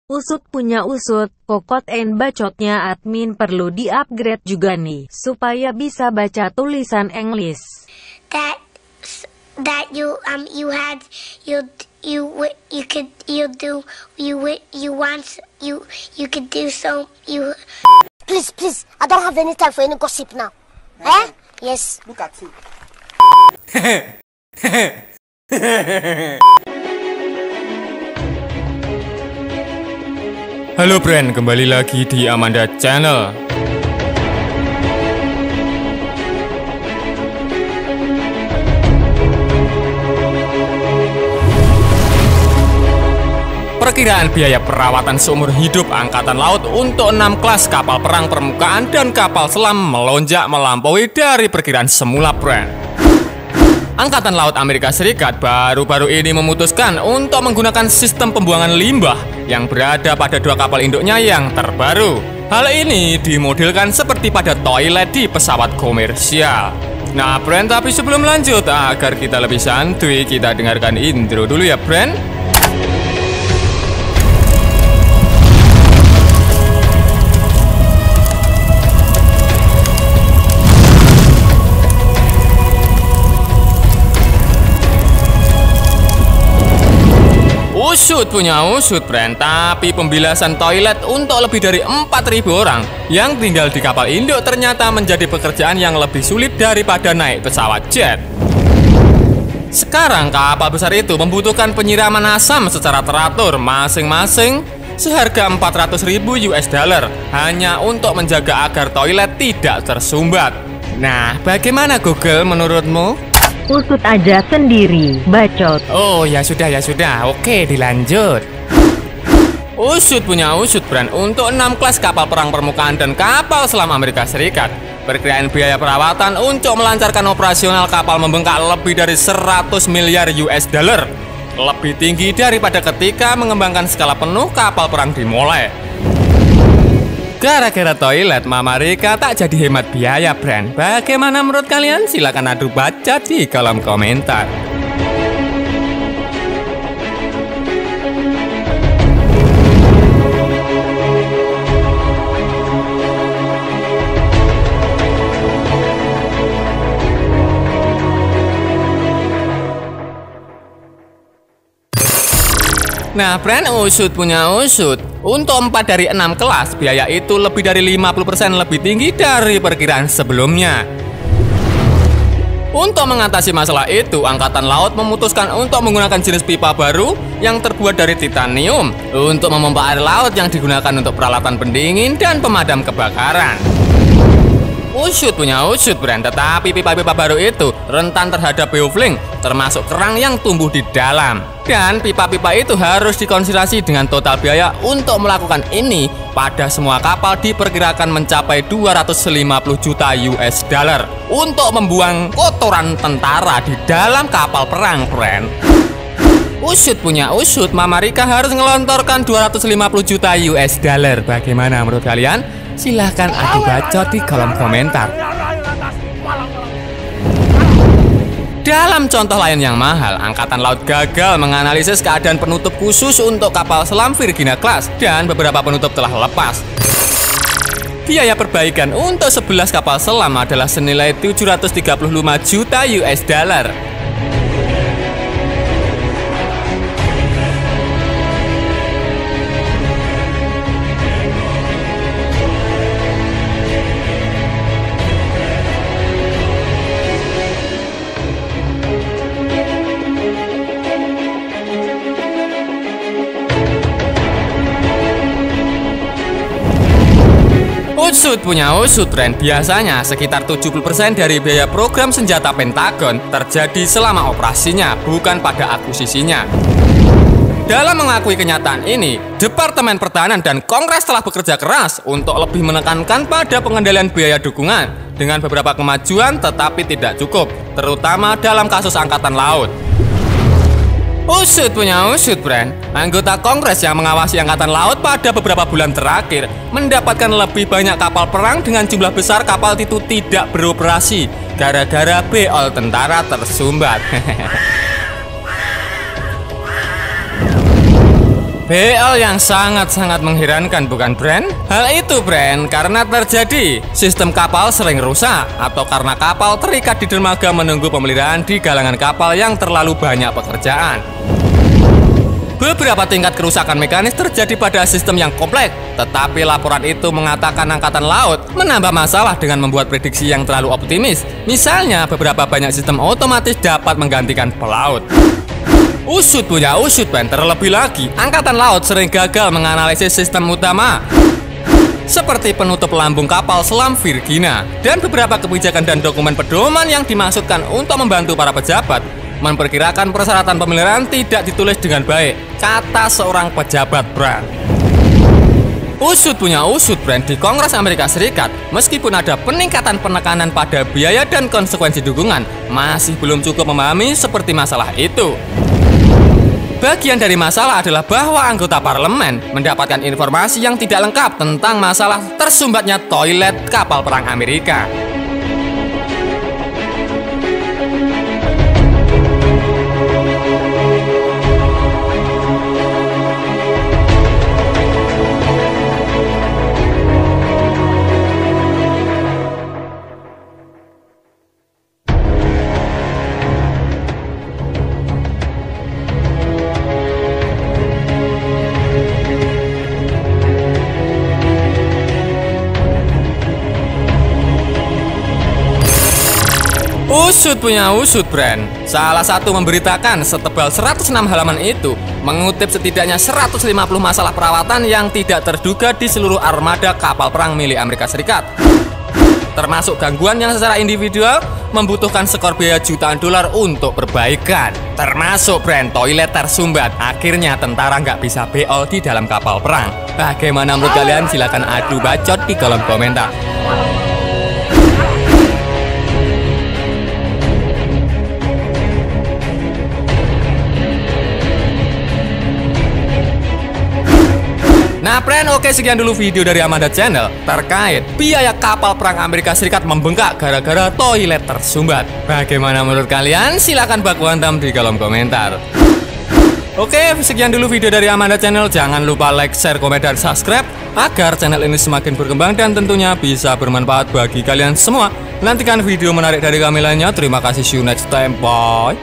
Usut punya usut, kokot and bacotnya admin perlu di-upgrade juga nih, supaya bisa baca tulisan English. That you could do so you. Please, I don't have any time for any gossip now. Eh? Yes. Look at you. Halo friend, kembali lagi di Amanda Channel. Perkiraan biaya perawatan seumur hidup Angkatan Laut untuk 6 kelas kapal perang permukaan dan kapal selam melonjak melampaui dari perkiraan semula, friend. Angkatan Laut Amerika Serikat baru-baru ini memutuskan untuk menggunakan sistem pembuangan limbah yang berada pada 2 kapal induknya yang terbaru. Hal ini dimodelkan seperti pada toilet di pesawat komersial. Nah, friend, tapi sebelum lanjut, agar kita lebih santuy, kita dengarkan intro dulu ya, friend. Usut punya usut, friend, tapi pembilasan toilet untuk lebih dari 4.000 orang yang tinggal di kapal induk ternyata menjadi pekerjaan yang lebih sulit daripada naik pesawat jet. Sekarang kapal besar itu membutuhkan penyiraman asam secara teratur masing-masing seharga 400.000 US dollar hanya untuk menjaga agar toilet tidak tersumbat. Nah, bagaimana Google menurutmu? Usut aja sendiri, bacot. Oh, ya sudah, oke, dilanjut. Usut punya usut, friend, untuk 6 kelas kapal perang permukaan dan kapal selam Amerika Serikat. Perkiraan biaya perawatan untuk melancarkan operasional kapal membengkak lebih dari 100 miliar US dollar. Lebih tinggi daripada ketika mengembangkan skala penuh kapal perang dimulai. Gara-gara toilet, Mama Rika tak jadi hemat biaya, friend. Bagaimana menurut kalian? Silahkan adu baca di kolom komentar. Nah, friend, usut punya usut. Untuk 4 dari 6 kelas, biaya itu lebih dari 50% lebih tinggi dari perkiraan sebelumnya. Untuk mengatasi masalah itu, Angkatan Laut memutuskan untuk menggunakan jenis pipa baru yang terbuat dari titanium untuk memompa air laut yang digunakan untuk peralatan pendingin dan pemadam kebakaran. Usut punya usut, friend, tetapi pipa-pipa baru itu rentan terhadap beofling, termasuk kerang yang tumbuh di dalam. Dan pipa-pipa itu harus dikonsiderasi dengan total biaya untuk melakukan ini pada semua kapal diperkirakan mencapai 250 juta US dollar untuk membuang kotoran tentara di dalam kapal perang, friend. Usut punya usut, Mama Rika harus ngelontorkan 250 juta US dollar. Bagaimana menurut kalian? Silahkan adu bacot di kolom komentar. Dalam contoh lain yang mahal, Angkatan Laut gagal menganalisis keadaan penutup khusus untuk kapal selam Virginia Class dan beberapa penutup telah lepas. Biaya perbaikan untuk 11 kapal selam adalah senilai 735 juta US dollar. Usut punya usut, friend. Biasanya sekitar 70% dari biaya program senjata Pentagon terjadi selama operasinya, bukan pada akuisisinya. Dalam mengakui kenyataan ini, Departemen Pertahanan dan Kongres telah bekerja keras untuk lebih menekankan pada pengendalian biaya dukungan dengan beberapa kemajuan, tetapi tidak cukup, terutama dalam kasus Angkatan Laut. Usut punya usut, friend. Anggota Kongres yang mengawasi Angkatan Laut pada beberapa bulan terakhir mendapatkan lebih banyak kapal perang dengan jumlah besar kapal itu tidak beroperasi gara-gara beol tentara tersumbat. BL yang sangat-sangat mengherankan, bukan, Brand? Hal itu, Brand, karena terjadi sistem kapal sering rusak atau karena kapal terikat di dermaga menunggu pemeliharaan di galangan kapal yang terlalu banyak pekerjaan. Beberapa tingkat kerusakan mekanis terjadi pada sistem yang kompleks, tetapi laporan itu mengatakan Angkatan Laut menambah masalah dengan membuat prediksi yang terlalu optimis. Misalnya, beberapa banyak sistem otomatis dapat menggantikan pelaut. Usut punya usut, Brand. Terlebih lagi, Angkatan Laut sering gagal menganalisis sistem utama seperti penutup lambung kapal selam Virginia dan beberapa kebijakan dan dokumen pedoman yang dimaksudkan untuk membantu para pejabat memperkirakan persyaratan pemeliharaan tidak ditulis dengan baik, kata seorang pejabat, Brand. Usut punya usut, Brand. Di Kongres Amerika Serikat, meskipun ada peningkatan penekanan pada biaya dan konsekuensi dukungan, masih belum cukup memahami seperti masalah itu. Bagian dari masalah adalah bahwa anggota parlemen mendapatkan informasi yang tidak lengkap tentang masalah tersumbatnya toilet kapal perang Amerika. Usut punya usut, Brand. Salah satu memberitakan setebal 106 halaman itu mengutip setidaknya 150 masalah perawatan yang tidak terduga di seluruh armada kapal perang milik Amerika Serikat. Termasuk gangguan yang secara individual membutuhkan skor biaya jutaan dolar untuk perbaikan. Termasuk, Brand, toilet tersumbat. Akhirnya tentara nggak bisa BO di dalam kapal perang. Bagaimana menurut kalian? Silahkan adu bacot di kolom komentar. Nah, Brand, oke, sekian dulu video dari Amanda Channel terkait biaya kapal perang Amerika Serikat membengkak gara-gara toilet tersumbat. Bagaimana menurut kalian? Silahkan baku hantam di kolom komentar. Oke, sekian dulu video dari Amanda Channel. Jangan lupa like, share, komen, dan subscribe agar channel ini semakin berkembang dan tentunya bisa bermanfaat bagi kalian semua. Nantikan video menarik dari kami lainnya. Terima kasih, see you next time, bye.